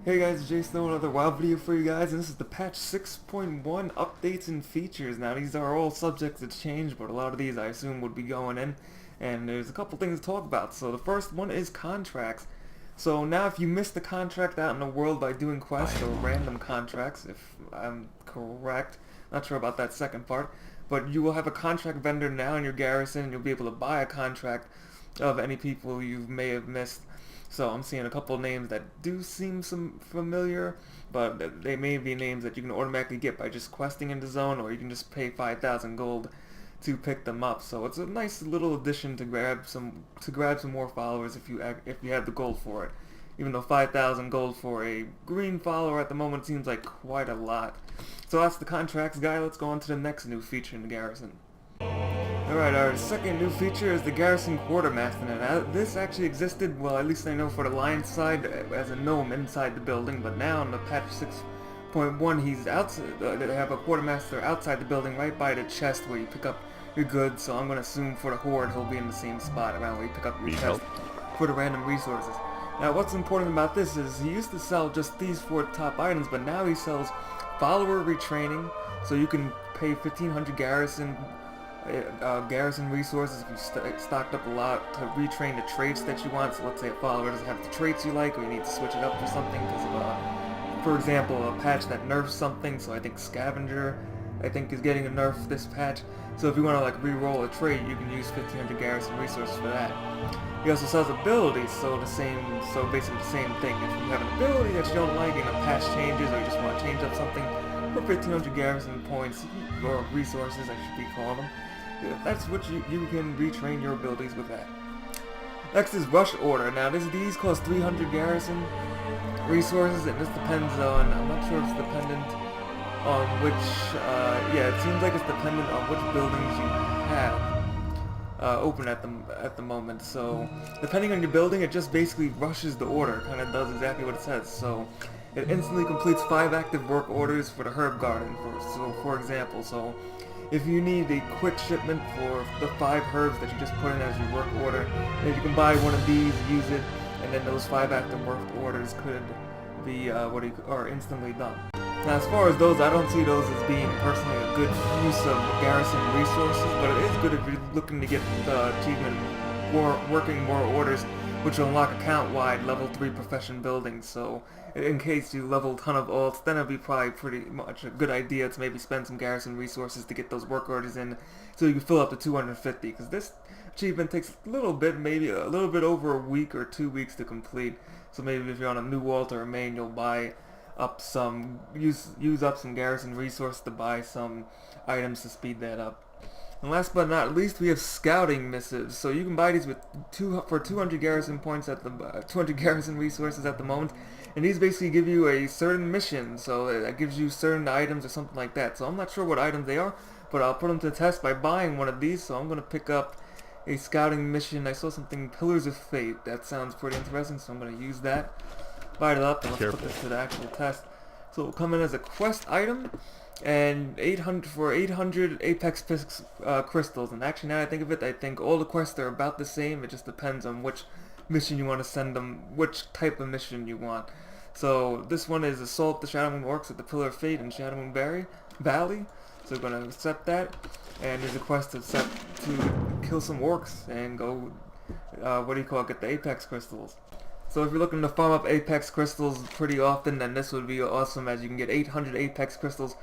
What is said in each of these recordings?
Hey guys, it's Jsnow, another WoW video for you guys, and this is the patch 6.1 updates and features. Now these are all subjects that change, but a lot of these I assume would be going in, and there's a couple things to talk about. So the first one is contracts. So now if you miss the contract out in the world by doing quests or random contracts, if I'm correct, not sure about that second part, but you will have a contract vendor now in your garrison, and you'll be able to buy a contract of any people you may have missed. So I'm seeing a couple names that do seem some familiar, but they may be names that you can automatically get by just questing in the zone, or you can just pay 5,000 gold to pick them up. So it's a nice little addition to grab some more followers if you have the gold for it. Even though 5,000 gold for a green follower at the moment seems like quite a lot. So that's the contracts guy. Let's go on to the next new feature in the garrison. Alright, our second new feature is the Garrison Quartermaster. Now, this actually existed, well, at least I know for the Lion side, as a gnome inside the building, but now in the patch 6.1, he's outside. They have a Quartermaster outside the building, right by the chest where you pick up your goods. So I'm going to assume for the Horde, he'll be in the same spot around where you pick up your chest for the random resources. Now, what's important about this is he used to sell just these 4 top items, but now he sells follower retraining, so you can pay 1,500 garrison resources if you stocked up a lot to retrain the traits that you want. So let's say a follower doesn't have the traits you like, or you need to switch it up for something because of, for example, a patch that nerfs something. So I think Scavenger, is getting a nerf this patch. So if you want to like re-roll a trait, you can use 1,500 garrison resources for that. He also sells abilities, so basically the same thing. If you have an ability that you don't like and a patch changes, or you just want to change up something for 1,500 garrison points or resources, I should be calling them. That's what you can retrain your abilities with that. Next is Rush Order. Now these cost 300 garrison resources, and this depends on, I'm not sure if it's dependent on which, it seems like it's dependent on which buildings you have open at the moment. So depending on your building, it just basically rushes the order, kind of does exactly what it says. So it instantly completes 5 active work orders for the herb garden, for example. So if you need a quick shipment for the 5 herbs that you just put in as your work order, then you can buy one of these, use it, and then those 5 active work orders could be are instantly done. Now as far as those, I don't see those as being personally a good use of garrison resources, but it is good if you're looking to get the achievement working more orders, which will unlock account-wide level 3 profession buildings. So in case you level a ton of alts, then it'd be probably pretty much a good idea to maybe spend some garrison resources to get those work orders in, so you can fill up to 250, because this achievement takes a little bit, maybe a little bit over a week or 2 weeks to complete. So maybe if you're on a new alt or a main, you'll buy up some, use up some garrison resources to buy some items to speed that up. And last but not least, we have scouting missives. So you can buy these for 200 garrison points at the 200 garrison resources at the moment, and these basically give you a certain mission. So that gives you certain items or something like that. So I'm not sure what items they are, but I'll put them to the test by buying one of these. So I'm going to pick up a scouting mission. I saw something, Pillars of Fate. That sounds pretty interesting, so I'm going to use that. Buy it up, and let's put this to the actual test. So it will come in as a quest item, and 800 Apex crystals. And actually, now I think of it, I think all the quests are about the same. It just depends on which mission you want to send them, which type of mission you want. So this one is Assault the Shadowmoon Orcs at the Pillar of Fate in Shadowmoon Valley. So we're going to accept that, and there's a quest to kill some orcs and go, get the Apex crystals. So if you're looking to farm up Apex crystals pretty often, then this would be awesome, as you can get 800 Apex crystals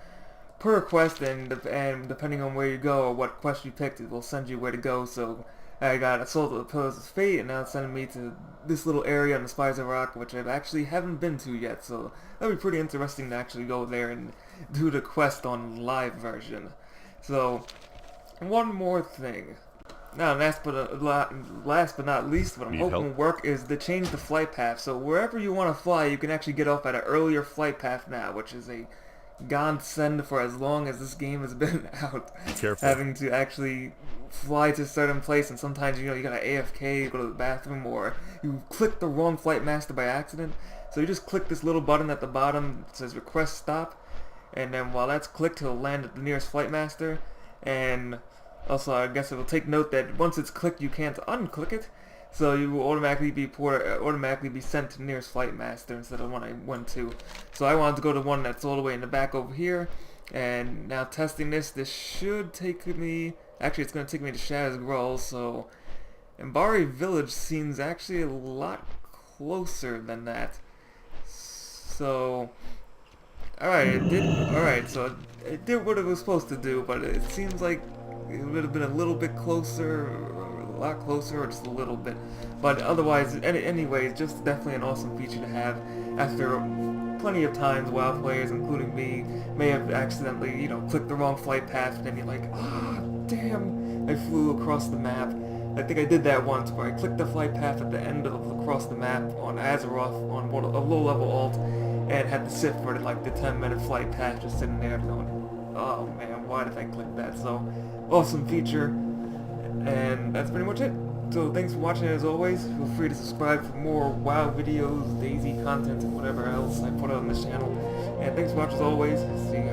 per quest, and depending on where you go or what quest you picked, it will send you where to go. So I got Assault of the Pillars of Fate, and now it's sending me to this little area on the Spires of Rock, which I actually haven't been to yet. So that'd be pretty interesting to actually go there and do the quest on live version. So one more thing. Now, last but not least, what I'm hoping will work is to change the flight path. So wherever you want to fly, you can actually get off at an earlier flight path now, which is a godsend for as long as this game has been out. Having to actually fly to a certain place, and sometimes you gotta AFK, go to the bathroom, or you click the wrong flight master by accident. So you just click this little button at the bottom that says request stop, and then while that's clicked, he'll land at the nearest flight master. And also, I guess it will take note that once it's clicked, you can't unclick it. So you will automatically be sent to the nearest flight master instead of when I went to. So I wanted to go to one that's all the way in the back over here. And now testing this should take me. Actually, it's going to take me to Shadow's Groll. So Embari Village seems actually a lot closer than that. So alright, it did. Alright, so it did what it was supposed to do, but it seems like it would have been a little bit closer, or a lot closer, or just a little bit. But otherwise, anyways, just definitely an awesome feature to have. After plenty of times, WoW players, including me, may have accidentally, you know, clicked the wrong flight path, and then you're like, ah, damn, I flew across the map. I think I did that once, where I clicked the flight path at the end of across the map on Azeroth on a low-level alt, and had to sit for like the 10-minute flight path, just sitting there going, oh man, why did I click that? So, awesome feature, and that's pretty much it. So thanks for watching as always. Feel free to subscribe for more WoW videos, DayZ content, and whatever else I put out on this channel. And thanks for watching as always. See you guys.